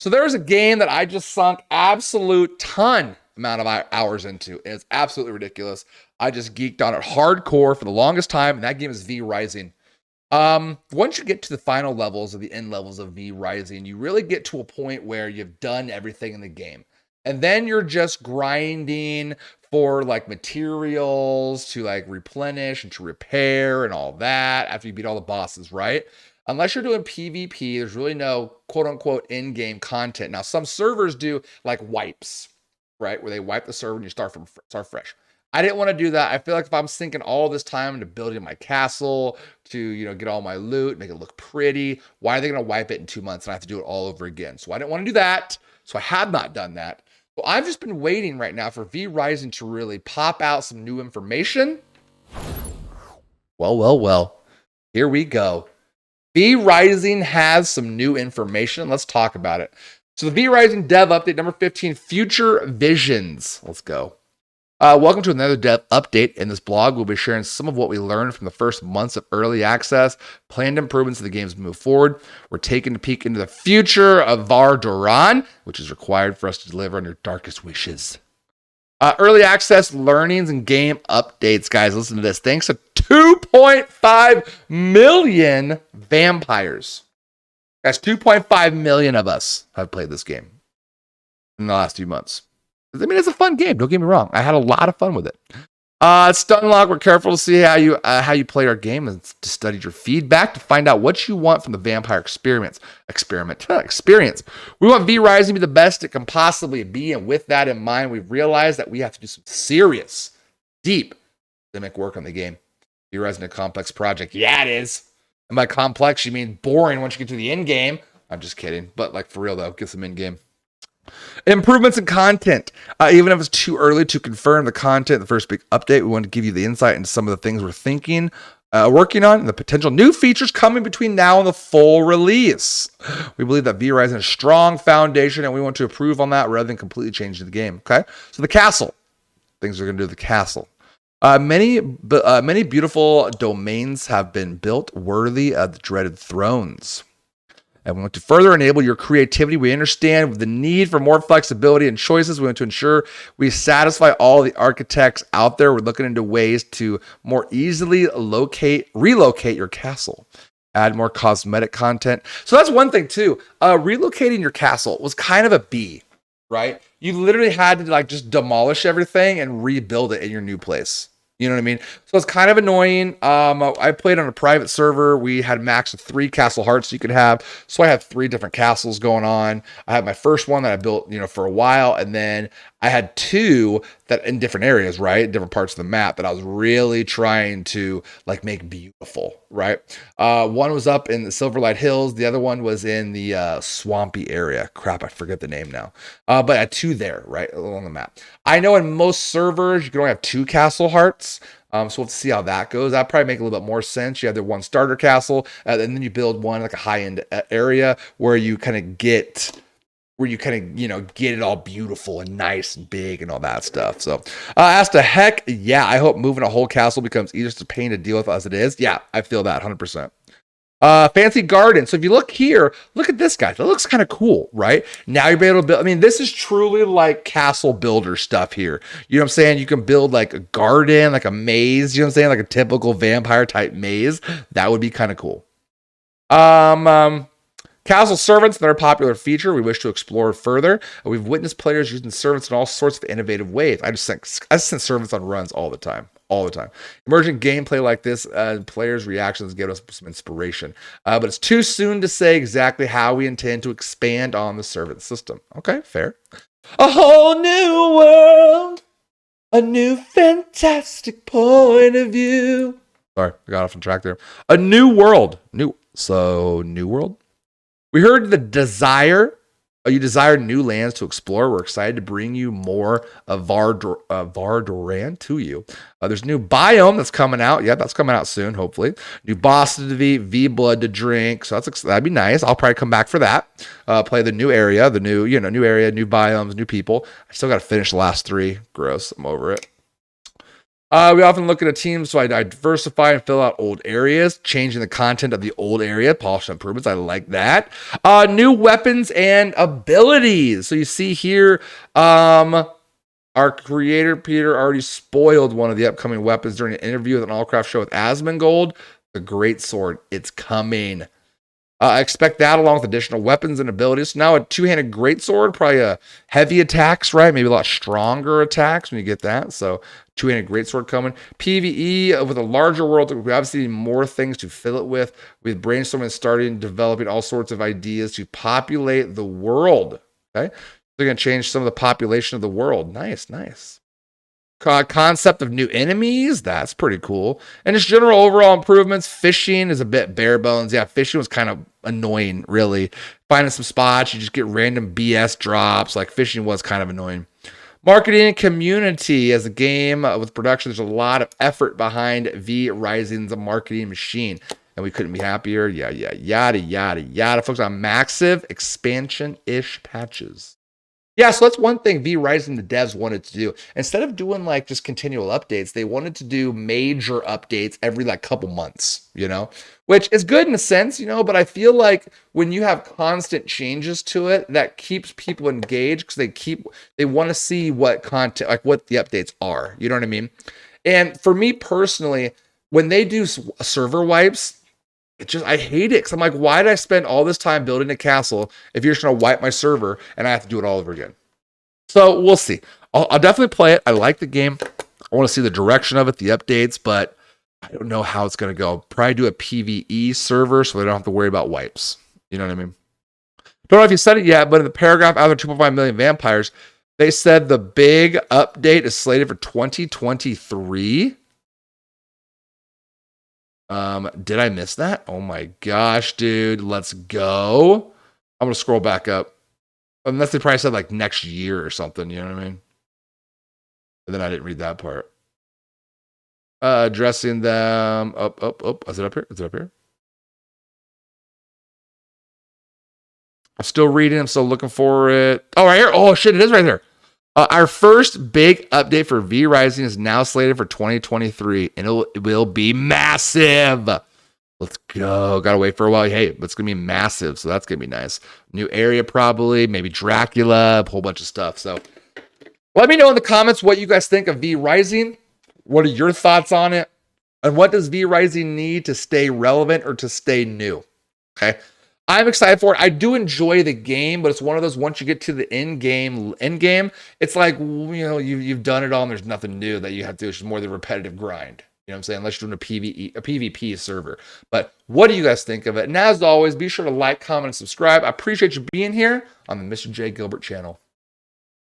So there's a game that I just sunk absolute ton amount of hours into. It's absolutely ridiculous. I just geeked on it hardcore for the longest time, and that game is V Rising. Once you get to the final levels or the end levels of V Rising, you really get to a point where you've done everything in the game. And then you're just grinding for like materials to like replenish and to repair and all that after you beat all the bosses, right? Unless you're doing PvP, there's really no quote unquote in-game content. Now, some servers do like wipes, right? Where they wipe the server and you start fresh. I didn't want to do that. I feel like if I'm sinking all this time into building my castle to, you know, get all my loot, make it look pretty, why are they going to wipe it in 2 months and I have to do it all over again? So I didn't want to do that. So I have not done that. So I've just been waiting right now for V Rising to really pop out some new information. Well. Here we go. V Rising has some new information. Let's talk about it. So the V Rising dev update number 15, Future Visions. Let's go. Welcome to another dev update. In this blog, we'll be sharing some of what we learned from the first months of early access, planned improvements to the games move forward. We're taking a peek into the future of Vardoran, which is required for us to deliver on your darkest wishes. Early access learnings and game updates, guys. Listen to this. Thanks to 2.5 million vampires. That's 2.5 million of us have played this game in the last few months. I mean, it's a fun game. Don't get me wrong. I had a lot of fun with it. Stunlock, we're careful to see how you played our game and to study your feedback to find out what you want from the vampire experience. We want V Rising to be the best it can possibly be, and with that in mind, we've realized that we have to do some serious, deep, systemic work on the game. V Rising is a complex project. Yeah, it is. And by complex, you mean boring once you get to the end game. I'm just kidding, but like for real though, get some end game. Improvements in content. Even if it's too early to confirm the content, the first big update, we want to give you the insight into some of the things we're thinking, working on, and the potential new features coming between now and the full release. We believe that V Rising has a strong foundation, and we want to improve on that rather than completely changing the game. Okay, so the castle. Things we're going to do with the castle. Many beautiful domains have been built worthy of the dreaded thrones. And we want to further enable your creativity. We understand the need for more flexibility and choices. We want to ensure we satisfy all the architects out there. We're looking into ways to more easily relocate your castle. Add more cosmetic content. So that's one thing too. Relocating your castle was kind of a B, right? You literally had to like just demolish everything and rebuild it in your new place. You know what I mean? So it's kind of annoying. I played on a private server. We had max of 3 castle hearts you could have. So I had 3 different castles going on. I had my first one that I built, for a while. And then I had 2 that in different areas, right? Different parts of the map that I was really trying to like make beautiful, right? One was up in the Silverlight Hills. The other one was in the swampy area. Crap, I forget the name now. But I had 2 there, right? Along the map. I know in most servers, you can only have 2 castle hearts. So we'll have to see how that goes. That'd probably make a little bit more sense. You have the one starter castle, and then you build one like a high-end area where you kind of get it all beautiful and nice and big and all that stuff. So as to heck, yeah, I hope moving a whole castle becomes easier to pain to deal with as it is. Yeah, I feel that 100%. Fancy garden. So if you look here, look at this guy. That looks kind of cool, right? Now you'll be able to build. I mean, this is truly like castle builder stuff here. You know what I'm saying? You can build like a garden, like a maze. You know what I'm saying? Like a typical vampire type maze. That would be kind of cool. Castle servants, another popular feature we wish to explore further. We've witnessed players using servants in all sorts of innovative ways. I sent servants on runs all the time. Emergent gameplay like this, players' reactions give us some inspiration. But it's too soon to say exactly how we intend to expand on the servant system. Okay, fair. A whole new world, a new fantastic point of view. Sorry, I got off on track there. A new world. New world? We heard you desire new lands to explore. We're excited to bring you more of Vardoran to you. There's a new biome that's coming out. Yeah, that's coming out soon, hopefully. New bosses to beat, V-blood to drink. So that'd be nice. I'll probably come back for that. Play the new area, new area, new biomes, new people. I still got to finish the last 3. Gross. I'm over it. We often look at a team, so I diversify and fill out old areas, changing the content of the old area, polish improvements. I like that. New weapons and abilities. So you see here, our creator Peter already spoiled one of the upcoming weapons during an interview with an Allcraft show with Asmongold. The Great Sword. It's coming. I expect that along with additional weapons and abilities. So now a two-handed greatsword, probably a heavy attacks, right? Maybe a lot stronger attacks when you get that. So two-handed greatsword coming. PvE with a larger world. We obviously need more things to fill it with. With brainstorming, starting, developing all sorts of ideas to populate the world. Okay, they're going to change some of the population of the world. Nice, nice. Concept of new enemies, that's pretty cool. And just general overall improvements. Fishing is a bit bare bones. Yeah, fishing was kind of annoying, really. Finding some spots, you just get random BS drops. Like fishing was kind of annoying. Marketing and community. As a game with production, there's a lot of effort behind V Rising's marketing machine, and we couldn't be happier. Yeah, yada yada. Folks, on massive expansion-ish patches. Yeah, so that's one thing V Rising, the devs wanted to do. Instead of doing like just continual updates, they wanted to do major updates every like couple months, which is good in a sense, but I feel like when you have constant changes to it, that keeps people engaged because they want to see what content, like what the updates are. You know what I mean? And for me personally, when they do server wipes, I hate it because I'm like, why did I spend all this time building a castle if you're just going to wipe my server and I have to do it all over again? So we'll see. I'll definitely play it. I like the game. I want to see the direction of it, the updates, but I don't know how it's going to go. Probably do a PvE server so they don't have to worry about wipes. You know what I mean? Don't know if you said it yet, but in the paragraph after 2.5 million vampires, they said the big update is slated for 2023. Did I miss that? Oh my gosh, dude. Let's go. I'm going to scroll back up. Unless they probably said like next year or something, you know what I mean? And then I didn't read that part. Addressing them. Up. Is it up here? I'm still reading. I'm still looking for it. Oh, right here. Oh, shit. It is right there. Our first big update for V Rising is now slated for 2023, and it will be massive. Let's go. Gotta wait for a while. Hey, but it's gonna be massive, so that's gonna be nice. New area, probably, maybe Dracula, a whole bunch of stuff. So let me know in the comments what you guys think of V Rising. What are your thoughts on it? And what does V Rising need to stay relevant or to stay new? Okay. I'm excited for it. I do enjoy the game, but it's one of those, once you get to the end game, it's like, you've done it all and there's nothing new that you have to do. It's just more the repetitive grind. You know what I'm saying? Unless you're doing a PvP server. But what do you guys think of it? And as always, be sure to like, comment, and subscribe. I appreciate you being here on the Mr. J. Gilbert channel.